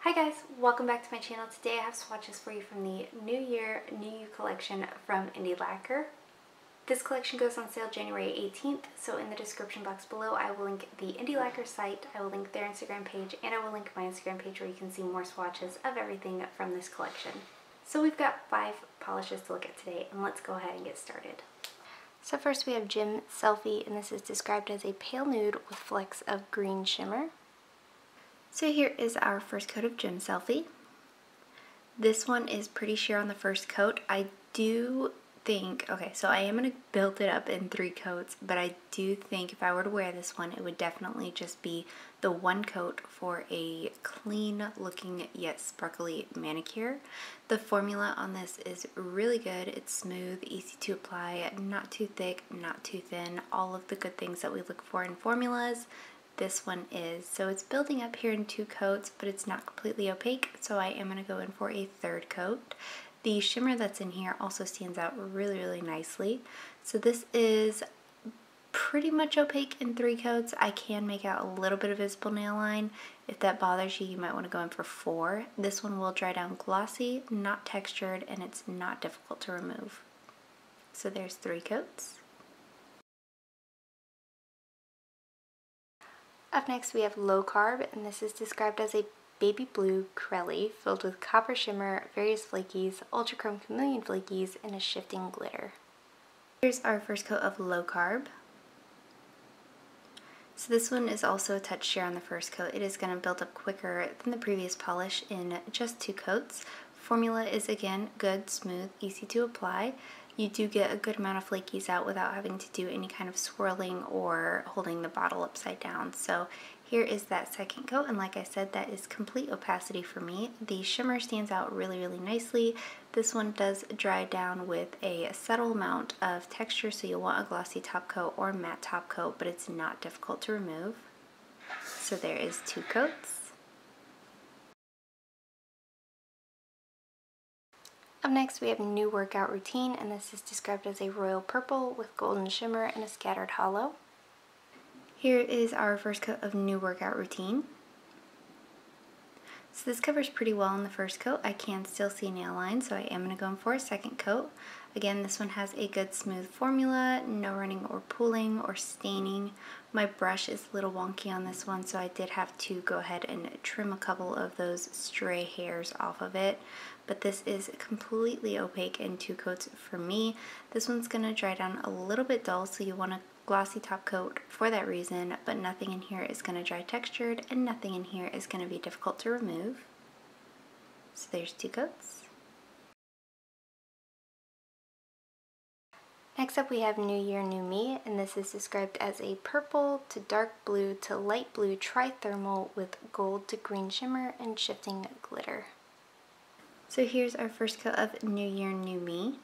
Hi guys, welcome back to my channel. Today I have swatches for you from the New Year, New You collection from Indie Lacquer. This collection goes on sale January 18th, so in the description box below I will link the Indie Lacquer site, I will link their Instagram page, and I will link my Instagram page where you can see more swatches of everything from this collection. So we've got 5 polishes to look at today, and let's go ahead and get started. So first we have Gem Selfie, and this is described as a pale nude with flecks of green shimmer. So here is our first coat of Gem Selfie. This one is pretty sheer on the first coat. I do think, okay, so I am going to build it up in 3 coats, but I do think if I were to wear this one, it would definitely just be the one coat for a clean looking yet sparkly manicure. The formula on this is really good. It's smooth, easy to apply, not too thick, not too thin, all of the good things that we look for in formulas. This one is. So it's building up here in 2 coats, but it's not completely opaque, so I am going to go in for a 3rd coat. The shimmer that's in here also stands out really nicely. So this is pretty much opaque in 3 coats. I can make out a little bit of visible nail line. If that bothers you, you might want to go in for 4. This one will dry down glossy, not textured, and it's not difficult to remove. So there's 3 coats. Up next we have Low Carb, and this is described as a baby blue crelly filled with copper shimmer, various flakies, ultra chrome chameleon flakies, and a shifting glitter. Here's our first coat of Low Carb. So this one is also a touch sheer on the first coat. It is going to build up quicker than the previous polish in just 2 coats. Formula is again good, smooth, easy to apply. You do get a good amount of flakies out without having to do any kind of swirling or holding the bottle upside down. So here is that second coat, and like I said, that is complete opacity for me. The shimmer stands out really nicely. This one does dry down with a subtle amount of texture, so you'll want a glossy top coat or matte top coat, but it's not difficult to remove. So there is 2 coats. Up next we have New Workout Routine, and this is described as a royal purple with golden shimmer and a scattered hollow. Here is our first coat of New Workout Routine. So this covers pretty well in the first coat. I can still see nail lines, so I am going to go in for a 2nd coat. Again, this one has a good smooth formula, no running or pooling or staining. My brush is a little wonky on this one, so I did have to go ahead and trim a couple of those stray hairs off of it. But this is completely opaque in 2 coats for me. This one's going to dry down a little bit dull, so you want a glossy top coat for that reason, but nothing in here is going to dry textured, and nothing in here is going to be difficult to remove. So there's 2 coats. Next up we have New Year, New Me, and this is described as a purple to dark blue to light blue trithermal with gold to green shimmer and shifting glitter. So here's our first coat of New Year, New Me.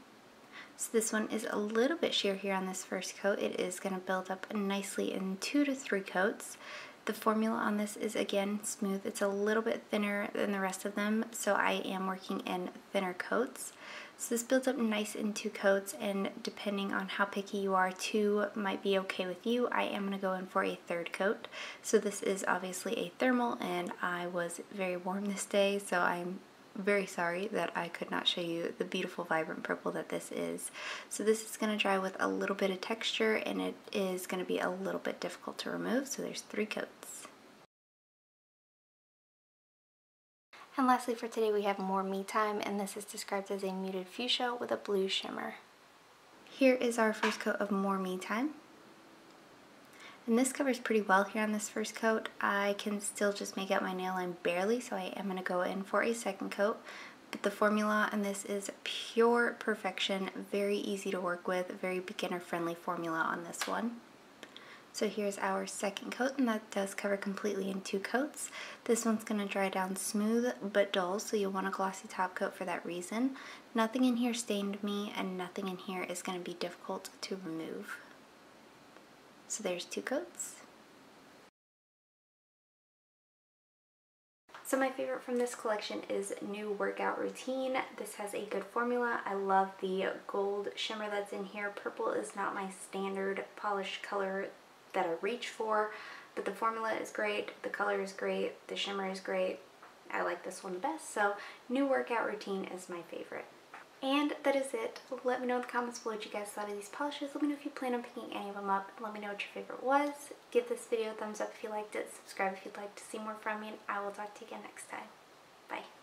So this one is a little bit sheer here on this first coat. It is going to build up nicely in 2 to 3 coats. The formula on this is again smooth. It's a little bit thinner than the rest of them, so I am working in thinner coats. So this builds up nice in 2 coats, and depending on how picky you are, 2 might be okay with you. I am going to go in for a 3rd coat. So this is obviously a thermal, and I was very warm this day, so I'm very sorry that I could not show you the beautiful vibrant purple that this is. So this is going to dry with a little bit of texture, and it is going to be a little bit difficult to remove, so there's 3 coats. And lastly for today we have More Me Time, and this is described as a muted fuchsia with a blue shimmer. Here is our first coat of More Me Time. And this covers pretty well here on this first coat. I can still just make out my nail line barely, so I am going to go in for a 2nd coat. But the formula on this is pure perfection, very easy to work with, very beginner friendly formula on this one. So here's our 2nd coat, and that does cover completely in 2 coats. This one's going to dry down smooth but dull, so you'll want a glossy top coat for that reason. Nothing in here stained me, and nothing in here is going to be difficult to remove. So there's 2 coats. So my favorite from this collection is New Workout Routine. This has a good formula. I love the gold shimmer that's in here. Purple is not my standard polish color that I reach for, but the formula is great, the color is great, the shimmer is great. I like this one the best. So new workout routine is my favorite. And that is it. Let me know in the comments below what you guys thought of these polishes. Let me know if you plan on picking any of them up. Let me know what your favorite was. Give this video a thumbs up if you liked it. Subscribe if you'd like to see more from me. And I will talk to you again next time. Bye.